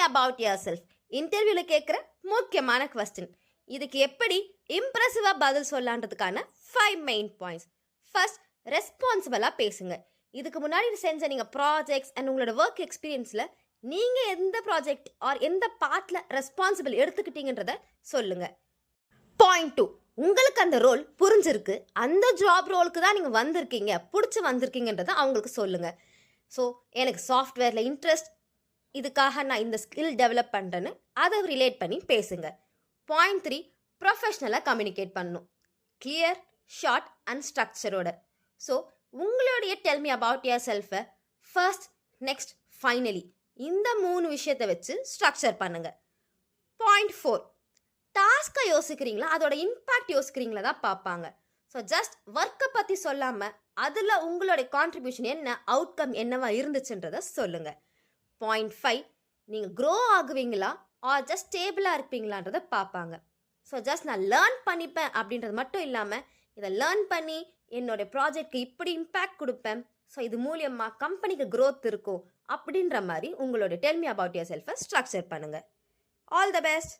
About your self இன்டர்வியூவில் கேட்குற முக்கியமான கொஸ்டின். இதுக்கு எப்படி இம்ப்ரெசிவாக பதில் சொல்லலான்றதுக்கான 5 மெயின் பாயிண்ட்ஸ். ஃபர்ஸ்ட், ரெஸ்பான்சிபிளாக பேசுங்க. இதுக்கு முன்னாடி செஞ்ச நீங்கள் ப்ராஜெக்ட்ஸ் அண்ட் உங்களோட ஒர்க் எக்ஸ்பீரியன்ஸில் நீங்கள் எந்த ப்ராஜெக்ட் ஆர் எந்த பார்ட்டில் ரெஸ்பான்சிபிள் எடுத்துக்கிட்டீங்கன்றத சொல்லுங்கள். பாயிண்ட் 2, உங்களுக்கு அந்த ரோல் புரிஞ்சிருக்கு, அந்த ஜாப் ரோலுக்கு தான் நீங்கள் வந்திருக்கீங்க, பிடிச்சி வந்திருக்கீங்கன்றதை அவங்களுக்கு சொல்லுங்கள். ஸோ எனக்கு சாஃப்ட்வேரில் இன்ட்ரெஸ்ட், இதுக்காக நான் இந்த ஸ்கில் டெவலப் பண்ணுறேன்னு அதை ரிலேட் பண்ணி பேசுங்க. பாயிண்ட் 3, ப்ரொஃபஷ்னலாக கம்யூனிகேட் பண்ணணும், கிளியர், ஷார்ட் அண்ட் ஸ்ட்ரக்சரோட. ஸோ உங்களுடைய டெல் மீ அபவுட் யுவர் செல்ஃபை ஃபர்ஸ்ட், நெக்ஸ்ட், ஃபைனலி இந்த 3 விஷயத்தை வச்சு ஸ்ட்ரக்சர் பண்ணுங்க. பாயிண்ட் 4, டாஸ்க்கை யோசிக்கிறீங்களா அதோட இம்பேக்ட் யோசிக்கிறீங்களா தான் பார்ப்பாங்க. ஸோ ஜஸ்ட் ஒர்க்கை பற்றி சொல்லாமல் அதில் உங்களுடைய கான்ட்ரிபியூஷன் என்ன, அவுட்கம் என்னவா இருந்துச்சுன்றதை சொல்லுங்கள். பாயிண்ட் 5, நீங்கள் க்ரோ ஆகுவீங்களா ஆர் ஜஸ்ட் ஸ்டேபிளாக இருப்பீங்களான்றதை பார்ப்பாங்க. ஸோ ஜஸ்ட் நான் லேர்ன் பண்ணிப்பேன் அப்படின்றது மட்டும் இல்லாமல் இதை லேர்ன் பண்ணி என்னோடய ப்ராஜெக்ட்க்கு இப்படி இம்பேக்ட் கொடுப்பேன், ஸோ இது மூலியமாக கம்பெனிக்கு க்ரோத் இருக்கும் அப்படின்ற மாதிரி உங்களோட டெல் மீ அபவுட் யுவர் செல்ஃபை ஸ்ட்ரக்சர் பண்ணுங்கள். All the best.